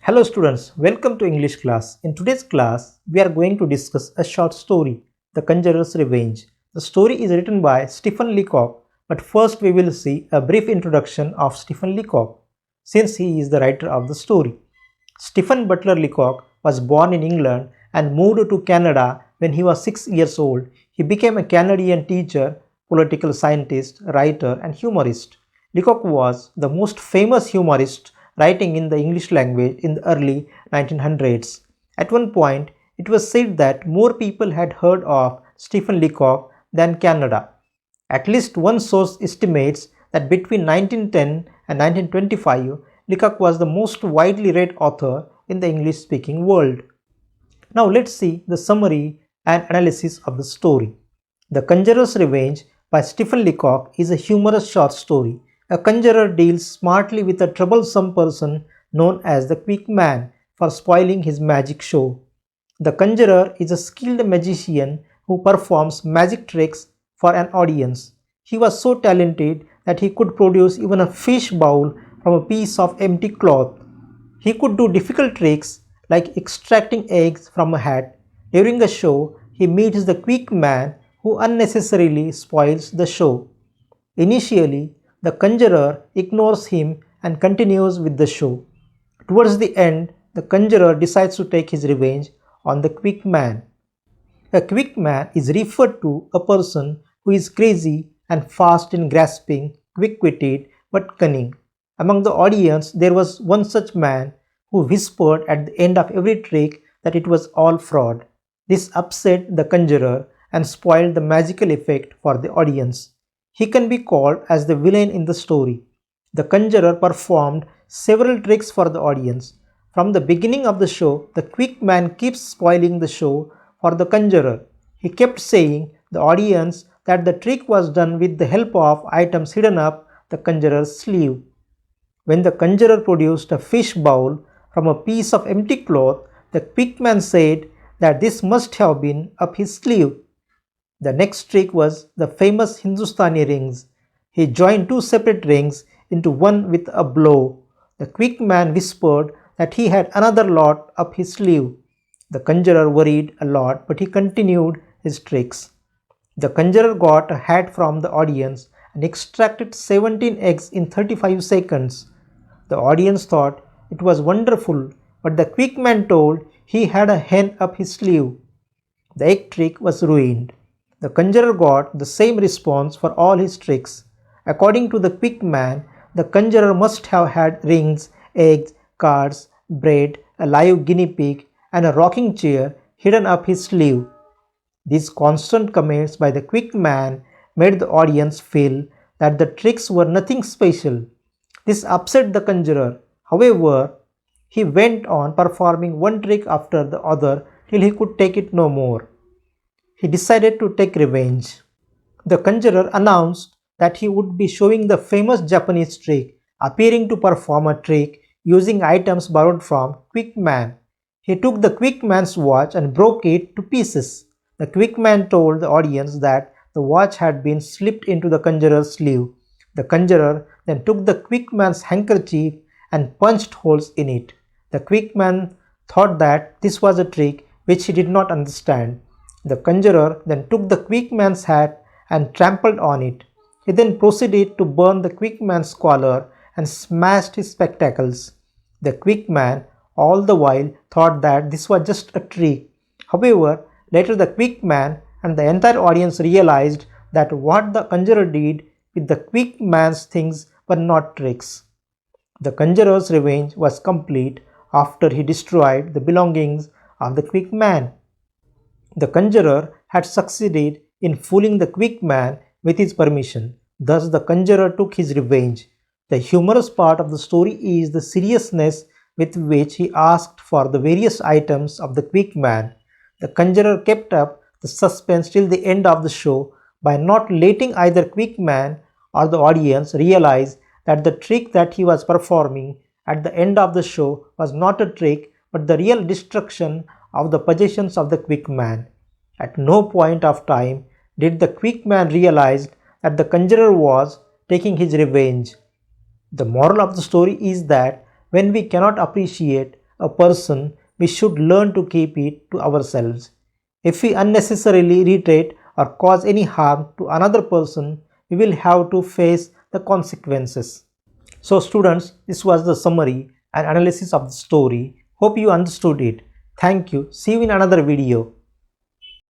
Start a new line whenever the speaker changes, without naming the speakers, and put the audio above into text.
Hello students, welcome to English class. In today's class, we are going to discuss a short story, The Conjurer's Revenge. The story is written by Stephen Leacock, but first we will see a brief introduction of Stephen Leacock, since he is the writer of the story. Stephen Butler Leacock was born in England and moved to Canada when he was 6 years old. He became a Canadian teacher, political scientist, writer and humorist. Leacock was the most famous humorist writing in the English language in the early 1900s. At one point, it was said that more people had heard of Stephen Leacock than Canada. At least one source estimates that between 1910 and 1925, Leacock was the most widely read author in the English-speaking world. Now let's see the summary and analysis of the story. The Conjurer's Revenge by Stephen Leacock is a humorous short story. A conjurer deals smartly with a troublesome person known as the Quick Man for spoiling his magic show. The conjurer is a skilled magician who performs magic tricks for an audience. He was so talented that he could produce even a fish bowl from a piece of empty cloth. He could do difficult tricks like extracting eggs from a hat. During the show, he meets the Quick Man who unnecessarily spoils the show. Initially, the conjurer ignores him and continues with the show. Towards the end, the conjurer decides to take his revenge on the Quick Man. A Quick Man is referred to a person who is crazy and fast in grasping, quick-witted but cunning. Among the audience, there was one such man who whispered at the end of every trick that it was all fraud. This upset the conjurer and spoiled the magical effect for the audience. He can be called as the villain in the story. The conjurer performed several tricks for the audience. From the beginning of the show, the Quick Man keeps spoiling the show for the conjurer. He kept saying the audience that the trick was done with the help of items hidden up the conjurer's sleeve. When the conjurer produced a fish bowl from a piece of empty cloth, the Quick Man said that this must have been up his sleeve. The next trick was the famous Hindustani rings. He joined two separate rings into one with a blow. The Quick Man whispered that he had another lot up his sleeve. The conjurer worried a lot, but he continued his tricks. The conjurer got a hat from the audience and extracted 17 eggs in 35 seconds. The audience thought it was wonderful, but the Quick Man told he had a hen up his sleeve. The egg trick was ruined. The conjurer got the same response for all his tricks. According to the Quick Man, the conjurer must have had rings, eggs, cards, bread, a live guinea pig, and a rocking chair hidden up his sleeve. These constant comments by the Quick Man made the audience feel that the tricks were nothing special. This upset the conjurer. However, he went on performing one trick after the other till he could take it no more. He decided to take revenge. The conjurer announced that he would be showing the famous Japanese trick, appearing to perform a trick using items borrowed from Quick Man. He took the Quick Man's watch and broke it to pieces. The Quick Man told the audience that the watch had been slipped into the conjurer's sleeve. The conjurer then took the Quick Man's handkerchief and punched holes in it. The Quick Man thought that this was a trick which he did not understand. The conjurer then took the Quick Man's hat and trampled on it. He then proceeded to burn the Quick Man's collar and smashed his spectacles. The Quick Man all the while thought that this was just a trick. However, later the Quick Man and the entire audience realized that what the conjurer did with the Quick Man's things were not tricks. The conjurer's revenge was complete after he destroyed the belongings of the Quick Man. The conjurer had succeeded in fooling the Quick Man with his permission. Thus, the conjurer took his revenge. The humorous part of the story is the seriousness with which he asked for the various items of the Quick Man. The conjurer kept up the suspense till the end of the show by not letting either Quick Man or the audience realize that the trick that he was performing at the end of the show was not a trick but the real destruction of the possessions of the Quick Man. At no point of time did the Quick Man realize that the conjurer was taking his revenge. The moral of the story is that when we cannot appreciate a person, we should learn to keep it to ourselves. If we unnecessarily irritate or cause any harm to another person, we will have to face the consequences. So students, this was the summary and analysis of the story. Hope you understood it. Thank you. See you in another video.